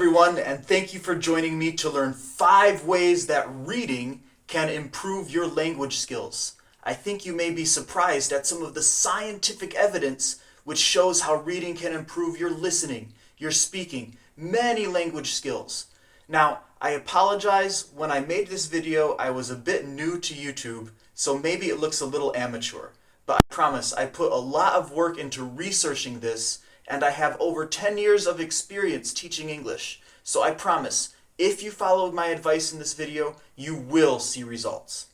everyone, and thank you for joining me to learn 5 ways that reading can improve your language skills. I think you may be surprised at some of the scientific evidence which shows how reading can improve your listening, your speaking, many language skills. Now, I apologize, when I made this video I was a bit new to YouTube, so maybe it looks a little amateur. But I promise, I put a lot of work into researching this, and I have over 10 years of experience teaching English. So I promise, if you followed my advice in this video, you will see results.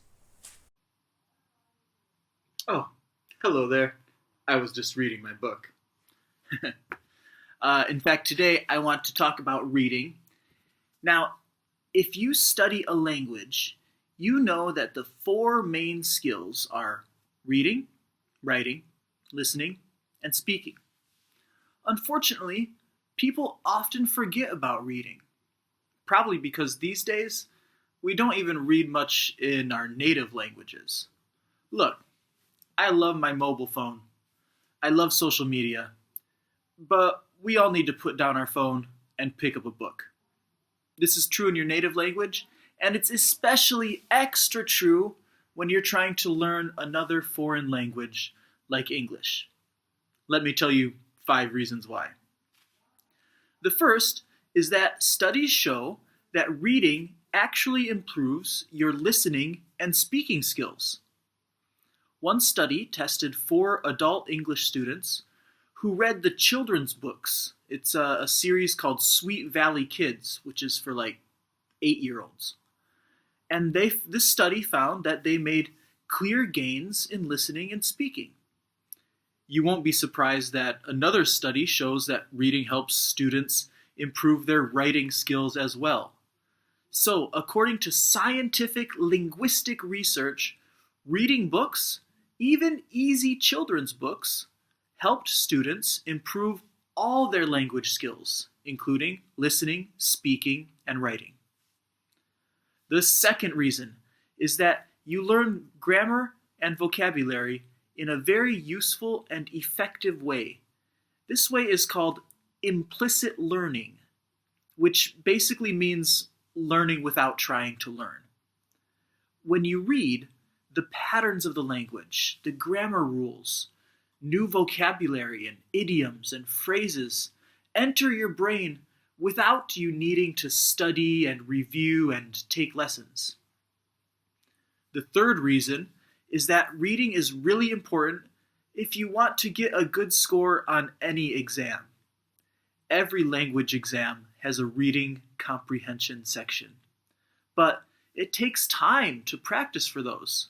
Oh, hello there. I was just reading my book. In fact, today I want to talk about reading. Now, if you study a language, you know that the 4 main skills are reading, writing, listening, and speaking. Unfortunately, people often forget about reading, probably because these days we don't even read much in our native languages. Look, I love my mobile phone. I love social media. But we all need to put down our phone and pick up a book. This is true in your native language, and it's especially extra true when you're trying to learn another foreign language like English. Let me tell you 5 reasons why. The first is that studies show that reading actually improves your listening and speaking skills. One study tested 4 adult English students who read the children's books. It's a series called Sweet Valley Kids, which is for like 8-year-olds. And this study found that they made clear gains in listening and speaking. You won't be surprised that another study shows that reading helps students improve their writing skills as well. So, according to scientific linguistic research, reading books, even easy children's books, helped students improve all their language skills, including listening, speaking, and writing. The second reason is that you learn grammar and vocabulary in a very useful and effective way. This way is called implicit learning, which basically means learning without trying to learn. When you read, the patterns of the language, the grammar rules, new vocabulary and idioms and phrases enter your brain without you needing to study and review and take lessons. The third reason is that reading is really important if you want to get a good score on any exam. Every language exam has a reading comprehension section, but it takes time to practice for those.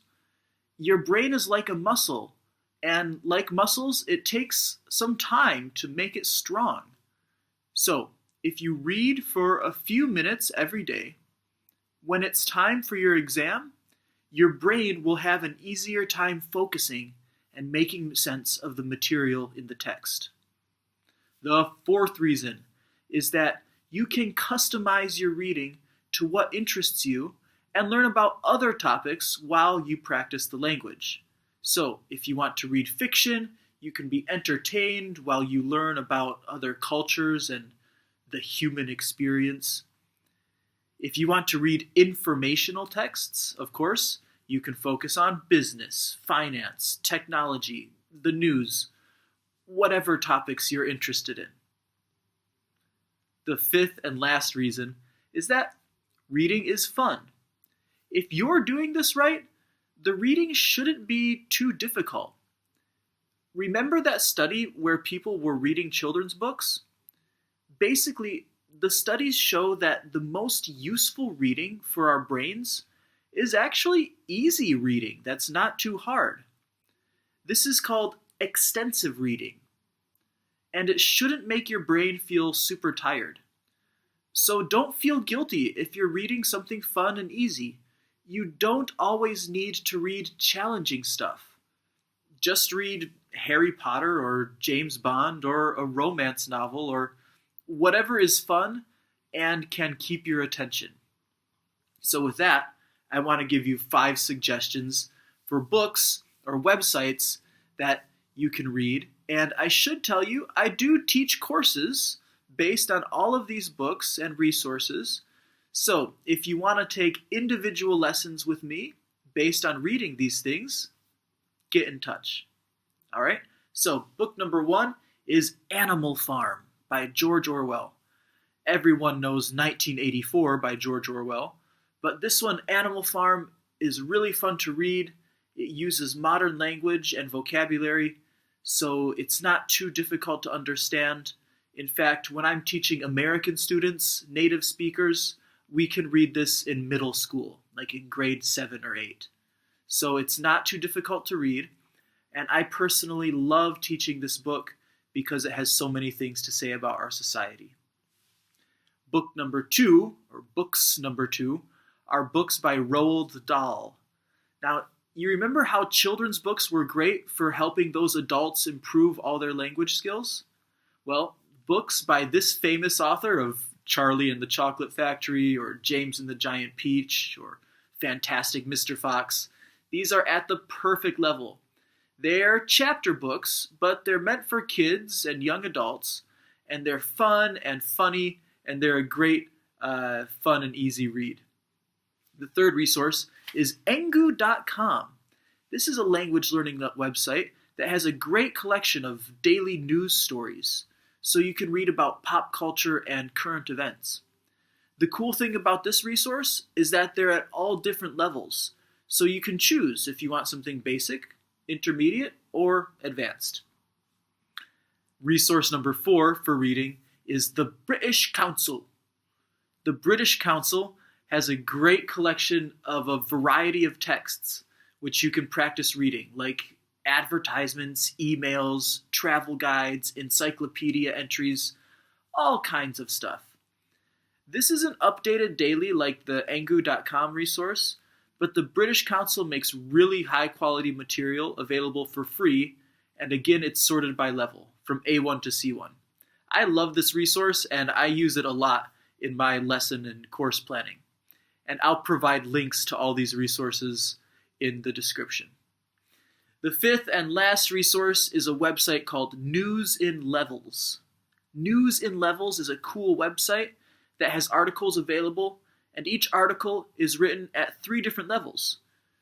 Your brain is like a muscle, and like muscles, it takes some time to make it strong. So, if you read for a few minutes every day, when it's time for your exam, your brain will have an easier time focusing and making sense of the material in the text. The fourth reason is that you can customize your reading to what interests you and learn about other topics while you practice the language. So, if you want to read fiction, you can be entertained while you learn about other cultures and the human experience. If you want to read informational texts, of course, you can focus on business, finance, technology, the news, whatever topics you're interested in. The fifth and last reason is that reading is fun. If you're doing this right, the reading shouldn't be too difficult. Remember that study where people were reading children's books? Basically, the studies show that the most useful reading for our brains is actually easy reading that's not too hard. This is called extensive reading, and it shouldn't make your brain feel super tired. So don't feel guilty if you're reading something fun and easy. You don't always need to read challenging stuff. Just read Harry Potter or James Bond or a romance novel or whatever is fun and can keep your attention. So with that, I want to give you 5 suggestions for books or websites that you can read. And I should tell you, I do teach courses based on all of these books and resources. So, if you want to take individual lessons with me based on reading these things, get in touch. All right? So, book number 1 is Animal Farm by George Orwell. Everyone knows 1984 by George Orwell, but this one, Animal Farm, is really fun to read. It uses modern language and vocabulary, so it's not too difficult to understand. In fact, when I'm teaching American students, native speakers, we can read this in middle school, like in grade 7 or 8. So it's not too difficult to read, and I personally love teaching this book because it has so many things to say about our society. Book number 2, or books number 2, are books by Roald Dahl. Now, you remember how children's books were great for helping those adults improve all their language skills? Well, books by this famous author of Charlie and the Chocolate Factory, or James and the Giant Peach, or Fantastic Mr. Fox, these are at the perfect level. They're chapter books, but they're meant for kids and young adults, and they're fun and funny, and they're a great, fun and easy read. The third resource is engu.com. This is a language learning website that has a great collection of daily news stories, so you can read about pop culture and current events. The cool thing about this resource is that they're at all different levels, so you can choose if you want something basic, intermediate, or advanced. Resource number 4 for reading is the British Council. The British Council has a great collection of a variety of texts which you can practice reading, like advertisements, emails, travel guides, encyclopedia entries, all kinds of stuff. This isn't updated daily like the engu.com resource, but the British Council makes really high quality material available for free, and again it's sorted by level, from A1 to C1. I love this resource and I use it a lot in my lesson and course planning. And I'll provide links to all these resources in the description. The 5th and last resource is a website called News in Levels. News in Levels is a cool website that has articles available, and each article is written at 3 different levels.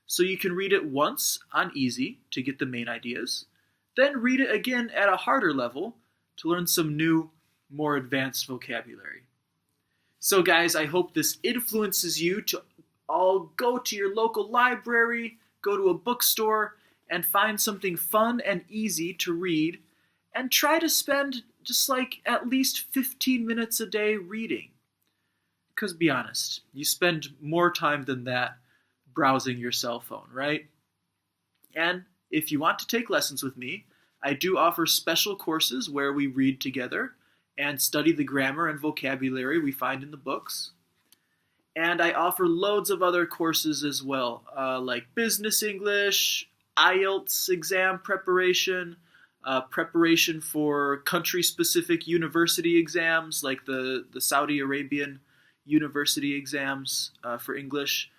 So you can read it once on easy to get the main ideas, then read it again at a harder level to learn some new, more advanced vocabulary. So guys, I hope this influences you to all go to your local library, go to a bookstore, and find something fun and easy to read, and try to spend just like at least 15 minutes a day reading. Because be honest, you spend more time than that browsing your cell phone, right? And if you want to take lessons with me, I do offer special courses where we read together and study the grammar and vocabulary we find in the books. And I offer loads of other courses as well, like business English, IELTS exam preparation, preparation for country-specific university exams, like the Saudi Arabian university exams for English,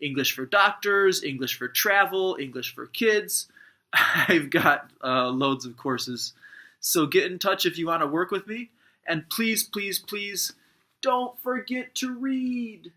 English for doctors, English for travel, English for kids. I've got loads of courses. So get in touch if you want to work with me. And please, please, please, don't forget to read.